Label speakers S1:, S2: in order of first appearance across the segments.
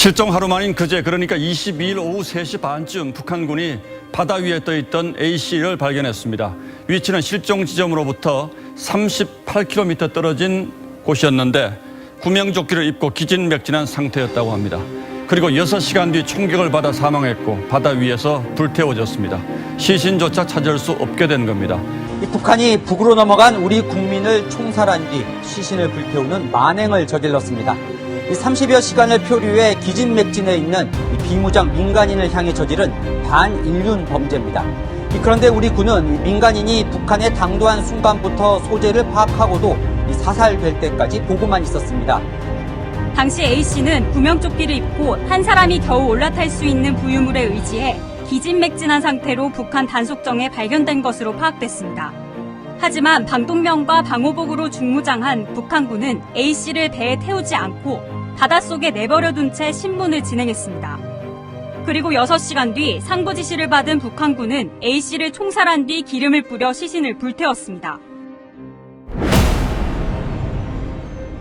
S1: 실종 하루 만인 그제, 그러니까 22일 오후 3시 반쯤 북한군이 바다 위에 떠있던 A씨를 발견했습니다. 위치는 실종 지점으로부터 38km 떨어진 곳이었는데 구명조끼를 입고 기진맥진한 상태였다고 합니다. 그리고 6시간 뒤 총격을 받아 사망했고 바다 위에서 불태워졌습니다. 시신조차 찾을 수 없게 된 겁니다.
S2: 북한이 북으로 넘어간 우리 국민을 총살한 뒤 시신을 불태우는 만행을 저질렀습니다. 30여 시간을 표류해 기진맥진해 있는 비무장 민간인을 향해 저지른 반인륜 범죄입니다. 그런데 우리 군은 민간인이 북한에 당도한 순간부터 소재를 파악하고도 사살될 때까지 보고만 있었습니다.
S3: 당시 A씨는 구명조끼를 입고 한 사람이 겨우 올라탈 수 있는 부유물에 의지해 기진맥진한 상태로 북한 단속정에 발견된 것으로 파악됐습니다. 하지만 방독면과 방호복으로 중무장한 북한군은 A씨를 배에 태우지 않고 바닷속에 내버려둔 채 신문을 진행했습니다. 그리고 6시간 뒤 상부 지시를 받은 북한군은 A씨를 총살한 뒤 기름을 뿌려 시신을 불태웠습니다.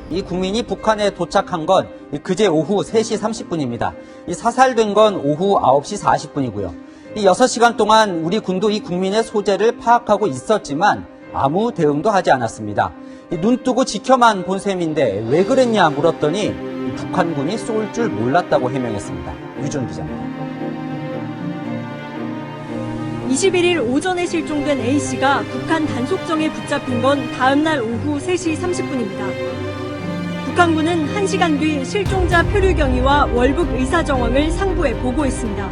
S2: 이 국민이 북한에 도착한 건 그제 오후 3시 30분입니다. 사살된 건 오후 9시 40분이고요. 이 6시간 동안 우리 군도 이 국민의 소재를 파악하고 있었지만 아무 대응도 하지 않았습니다. 눈 뜨고 지켜만 본 셈인데 왜 그랬냐 물었더니 북한군이 쏠 줄 몰랐다고 해명했습니다. 유준 기자입니다.
S4: 21일 오전에 실종된 A씨가 북한 단속정에 붙잡힌 건 다음 날 오후 3시 30분입니다. 북한군은 1시간 뒤 실종자 표류 경위와 월북 의사 정황을 상부에 보고했습니다.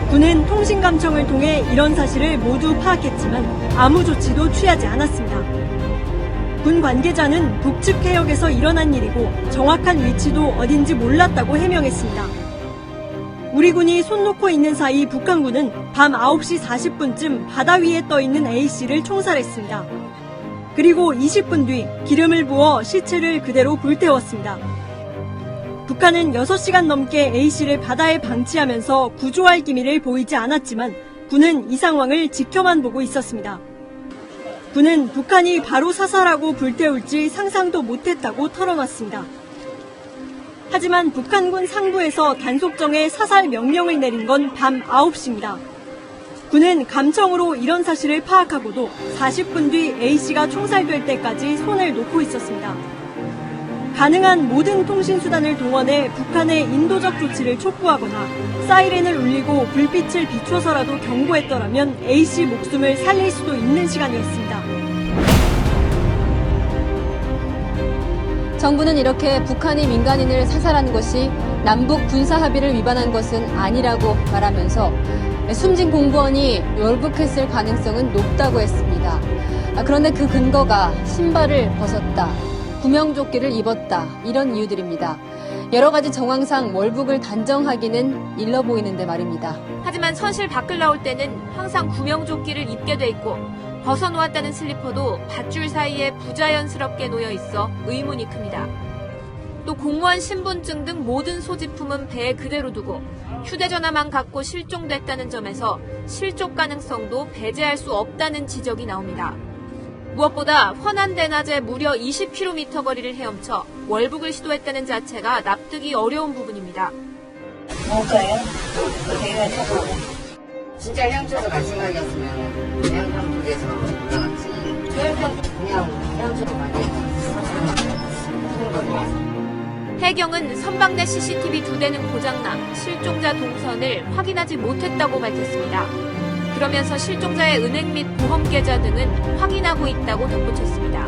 S4: 군은 통신감청을 통해 이런 사실을 모두 파악했지만 아무 조치도 취하지 않았습니다. 군 관계자는 북측 해역에서 일어난 일이고 정확한 위치도 어딘지 몰랐다고 해명했습니다. 우리 군이 손 놓고 있는 사이 북한군은 밤 9시 40분쯤 바다 위에 떠있는 A씨를 총살했습니다. 그리고 20분 뒤 기름을 부어 시체를 그대로 불태웠습니다. 북한은 6시간 넘게 A씨를 바다에 방치하면서 구조할 기미를 보이지 않았지만 군은 이 상황을 지켜만 보고 있었습니다. 군은 북한이 바로 사살하고 불태울지 상상도 못했다고 털어놨습니다. 하지만 북한군 상부에서 단속정에 사살 명령을 내린 건 밤 9시입니다. 군은 감청으로 이런 사실을 파악하고도 40분 뒤 A씨가 총살될 때까지 손을 놓고 있었습니다. 가능한 모든 통신수단을 동원해 북한의 인도적 조치를 촉구하거나 사이렌을 울리고 불빛을 비춰서라도 경고했더라면 A씨 목숨을 살릴 수도 있는 시간이었습니다.
S5: 정부는 이렇게 북한이 민간인을 사살한 것이 남북 군사 합의를 위반한 것은 아니라고 말하면서 숨진 공무원이 월북했을 가능성은 높다고 했습니다. 그런데 그 근거가 신발을 벗었다, 구명조끼를 입었다, 이런 이유들입니다. 여러 가지 정황상 월북을 단정하기는 일러 보이는데 말입니다.
S6: 하지만 선실 밖을 나올 때는 항상 구명조끼를 입게 돼 있고 벗어놓았다는 슬리퍼도 밧줄 사이에 부자연스럽게 놓여 있어 의문이 큽니다. 또 공무원 신분증 등 모든 소지품은 배에 그대로 두고 휴대전화만 갖고 실종됐다는 점에서 실족 가능성도 배제할 수 없다는 지적이 나옵니다. 무엇보다 헌안 대낮에 무려 20km 거리를 헤엄쳐 월북을 시도했다는 자체가 납득이 어려운 부분입니다.
S7: 뭘까요? 내가 찾아오고 진짜 헤엄쳐서 갈 생각이었으면 그냥 한국에서 올라갔지. 그냥 헤엄쳐서 가게
S6: 해경은 선박내 CCTV 2대는 고장나 실종자 동선을 확인하지 못했다고 밝혔습니다. 그러면서 실종자의 은행 및 보험 계좌 등은 확인하고 있다고 덧붙였습니다.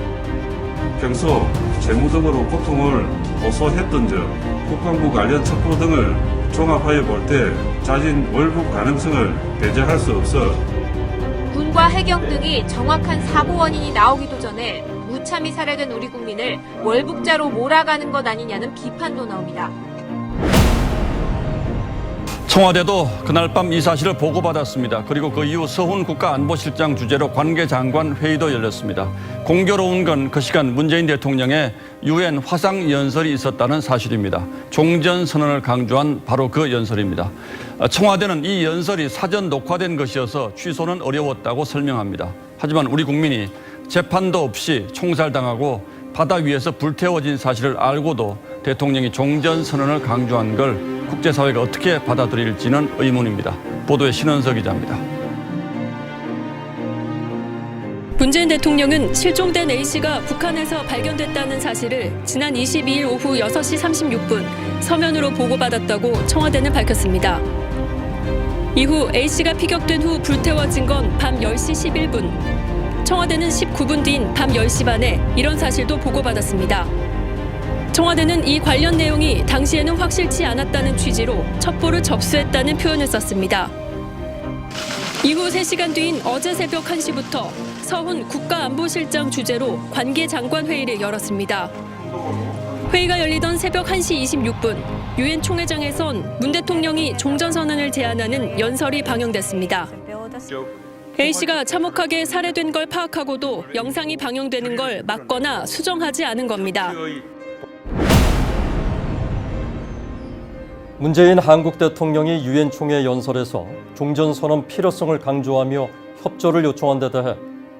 S8: 평소 재무 등으로 고통을 호소했던 점, 국방부 관련 첩보 등을 종합하여 볼 때 자진 월북 가능성을 배제할 수 없어
S6: 군과 해경 등이 정확한 사고 원인이 나오기도 전에 무참히 살해된 우리 국민을 월북자로 몰아가는 것 아니냐는 비판도 나옵니다.
S1: 청와대도 그날 밤 이 사실을 보고받았습니다. 그리고 그 이후 서훈 국가안보실장 주재로 관계장관 회의도 열렸습니다. 공교로운 건 그 시간 문재인 대통령의 유엔 화상연설이 있었다는 사실입니다. 종전선언을 강조한 바로 그 연설입니다. 청와대는 이 연설이 사전 녹화된 것이어서 취소는 어려웠다고 설명합니다. 하지만 우리 국민이 재판도 없이 총살당하고 바다 위에서 불태워진 사실을 알고도 대통령이 종전선언을 강조한 걸 국제사회가 어떻게 받아들일지는 의문입니다. 보도에 신원석 기자입니다.
S9: 문재인 대통령은 실종된 A씨가 북한에서 발견됐다는 사실을 지난 22일 오후 6시 36분 서면으로 보고받았다고 청와대는 밝혔습니다. 이후 A씨가 피격된 후 불태워진 건 밤 10시 11분. 청와대는 19분 뒤인 밤 10시 반에 이런 사실도 보고받았습니다. 청와대는 이 관련 내용이 당시에는 확실치 않았다는 취지로 첩보를 접수했다는 표현을 썼습니다. 이후 3시간 뒤인 어제 새벽 1시부터 서훈 국가안보실장 주재로 관계장관 회의를 열었습니다. 회의가 열리던 새벽 1시 26분, 유엔 총회장에선 문 대통령이 종전선언을 제안하는 연설이 방영됐습니다. A씨가 참혹하게 살해된 걸 파악하고도 영상이 방영되는 걸 막거나 수정하지 않은 겁니다.
S10: 문재인 한국 대통령이 유엔 총회 연설에서 종전선언 필요성을 강조하며 협조를 요청한 데 대해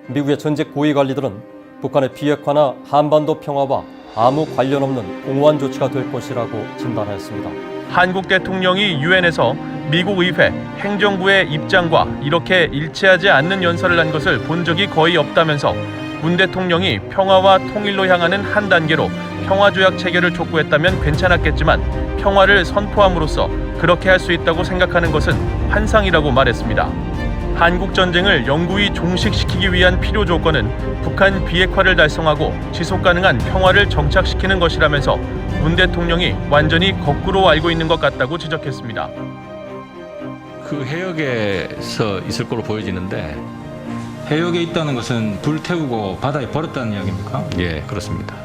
S10: 미국의 전직 고위 관리들은 북한의 비핵화나 한반도 평화와 아무 관련 없는 공허한 조치가 될 것이라고 진단했습니다.
S11: 한국 대통령이 유엔에서 미국 의회, 행정부의 입장과 이렇게 일치하지 않는 연설을 한 것을 본 적이 거의 없다면서 문 대통령이 평화와 통일로 향하는 한 단계로 평화조약 체결을 촉구했다면 괜찮았겠지만 평화를 선포함으로써 그렇게 할 수 있다고 생각하는 것은 환상이라고 말했습니다. 한국 전쟁을 영구히 종식시키기 위한 필요 조건은 북한 비핵화를 달성하고 지속 가능한 평화를 정착시키는 것이라면서 문 대통령이 완전히 거꾸로 알고 있는 것 같다고 지적했습니다.
S12: 그 해역에서 있을 걸로 보여지는데 해역에 있다는 것은 불 태우고 바다에 버렸다는 이야기입니까? 예, 그렇습니다.